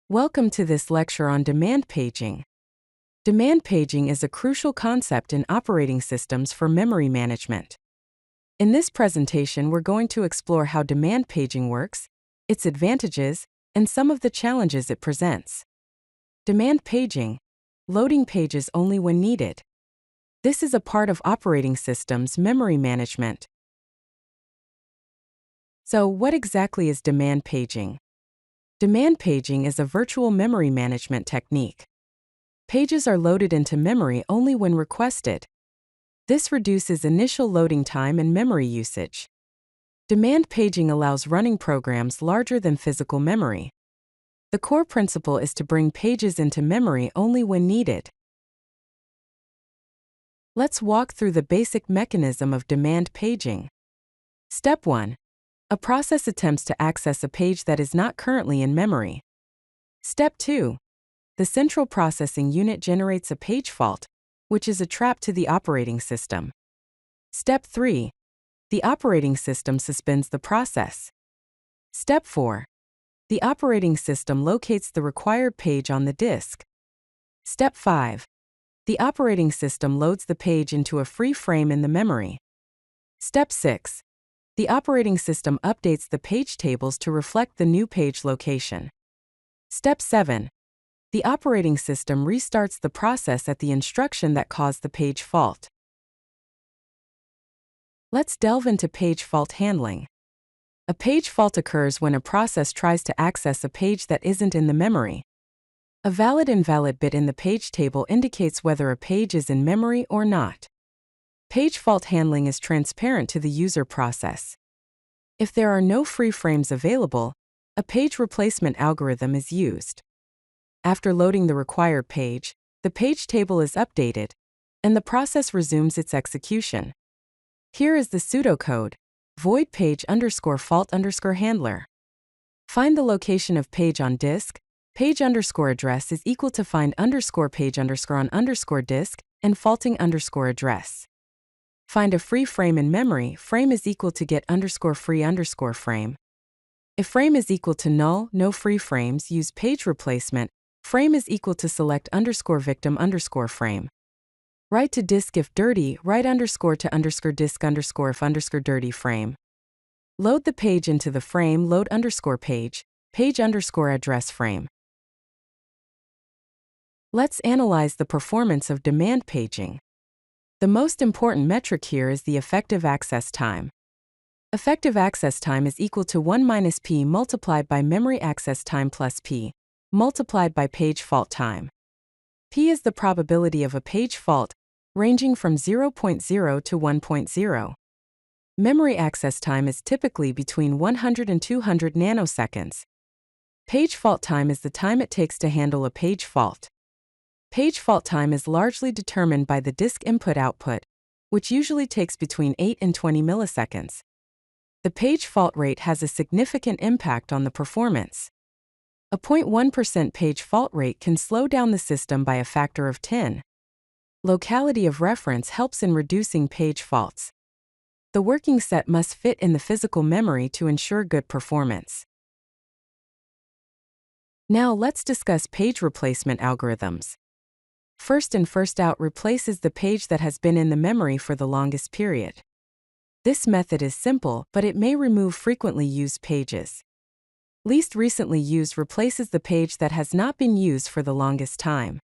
Welcome to this lecture on demand paging. Demand paging is a crucial concept in operating systems for memory management. In this presentation, we're going to explore how demand paging works, its advantages, and some of the challenges it presents. Demand paging, loading pages only when needed. This is a part of operating systems memory management. So, what exactly is demand paging? Demand paging is a virtual memory management technique. Pages are loaded into memory only when requested. This reduces initial loading time and memory usage. Demand paging allows running programs larger than physical memory. The core principle is to bring pages into memory only when needed. Let's walk through the basic mechanism of demand paging. Step 1. A process attempts to access a page that is not currently in memory. Step 2. The central processing unit generates a page fault, which is a trap to the operating system. Step 3. The operating system suspends the process. Step 4. The operating system locates the required page on the disk. Step 5. The operating system loads the page into a free frame in the memory. Step 6. The operating system updates the page tables to reflect the new page location. Step 7. The operating system restarts the process at the instruction that caused the page fault. Let's delve into page fault handling. A page fault occurs when a process tries to access a page that isn't in the memory. A valid-invalid bit in the page table indicates whether a page is in memory or not. Page fault handling is transparent to the user process. If there are no free frames available, a page replacement algorithm is used. After loading the required page, the page table is updated, and the process resumes its execution. Here is the pseudocode: void page_fault_handler. Find the location of page on disk. Page_address is equal to find_page_on_disk, and faulting_address. Find a free frame in memory. Frame is equal to get_free_frame. If frame is equal to null, no free frames, use page replacement. Frame is equal to select_victim_frame. Write to disk if dirty, write_to_disk_ if dirty frame. Load the page into the frame, load_page, page_address frame. Let's analyze the performance of demand paging. The most important metric here is the effective access time. Effective access time is equal to 1 minus p multiplied by memory access time plus p, multiplied by page fault time. P is the probability of a page fault, ranging from 0.0 to 1.0. Memory access time is typically between 100 and 200 nanoseconds. Page fault time is the time it takes to handle a page fault. Page fault time is largely determined by the disk input-output, which usually takes between 8 and 20 milliseconds. The page fault rate has a significant impact on the performance. A 0.1% page fault rate can slow down the system by a factor of 10. Locality of reference helps in reducing page faults. The working set must fit in the physical memory to ensure good performance. Now let's discuss page replacement algorithms. First in first out replaces the page that has been in the memory for the longest period. This method is simple, but it may remove frequently used pages. Least recently used replaces the page that has not been used for the longest time.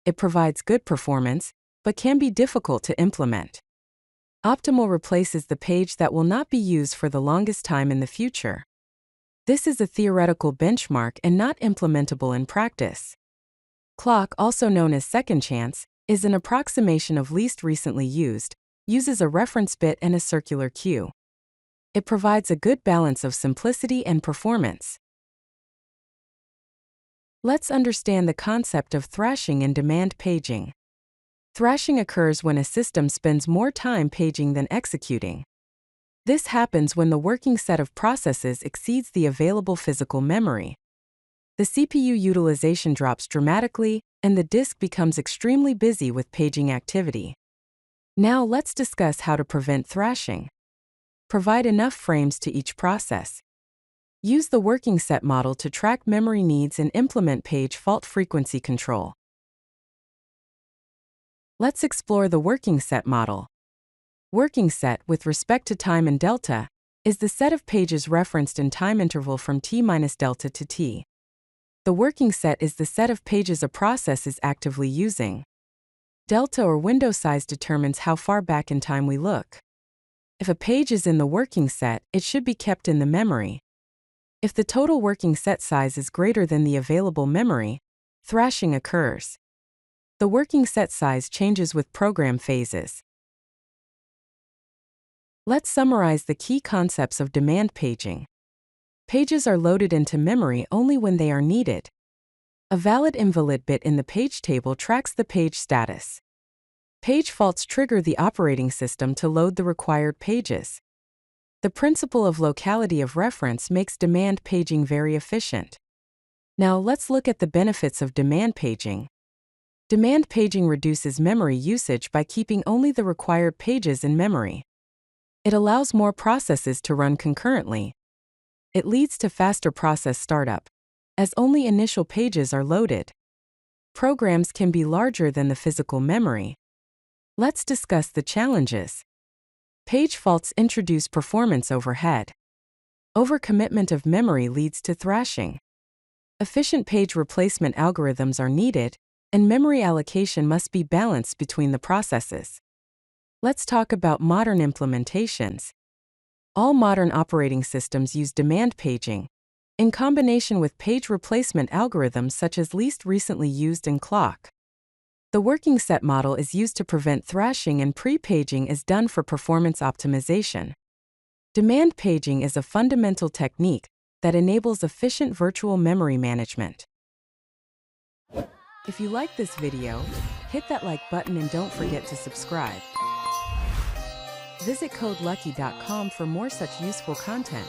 It provides good performance, but can be difficult to implement. Optimal replaces the page that will not be used for the longest time in the future. This is a theoretical benchmark and not implementable in practice. Clock, also known as second chance, is an approximation of least recently used, uses a reference bit and a circular queue. It provides a good balance of simplicity and performance. Let's understand the concept of thrashing in demand paging. Thrashing occurs when a system spends more time paging than executing. This happens when the working set of processes exceeds the available physical memory. The CPU utilization drops dramatically, and the disk becomes extremely busy with paging activity. Now let's discuss how to prevent thrashing. Provide enough frames to each process. Use the working set model to track memory needs and implement page fault frequency control. Let's explore the working set model. Working set, with respect to time and delta, is the set of pages referenced in time interval from t minus delta to t. The working set is the set of pages a process is actively using. Delta or window size determines how far back in time we look. If a page is in the working set, it should be kept in the memory. If the total working set size is greater than the available memory, thrashing occurs. The working set size changes with program phases. Let's summarize the key concepts of demand paging. Pages are loaded into memory only when they are needed. A valid invalid bit in the page table tracks the page status. Page faults trigger the operating system to load the required pages. The principle of locality of reference makes demand paging very efficient. Now let's look at the benefits of demand paging. Demand paging reduces memory usage by keeping only the required pages in memory. It allows more processes to run concurrently. It leads to faster process startup, as only initial pages are loaded. Programs can be larger than the physical memory. Let's discuss the challenges. Page faults introduce performance overhead. Overcommitment of memory leads to thrashing. Efficient page replacement algorithms are needed, and memory allocation must be balanced between the processes. Let's talk about modern implementations. All modern operating systems use demand paging, in combination with page replacement algorithms such as least recently used in clock. The working set model is used to prevent thrashing, and pre-paging is done for performance optimization. Demand paging is a fundamental technique that enables efficient virtual memory management. If you like this video, hit that like button and don't forget to subscribe. Visit codelucky.com for more such useful content.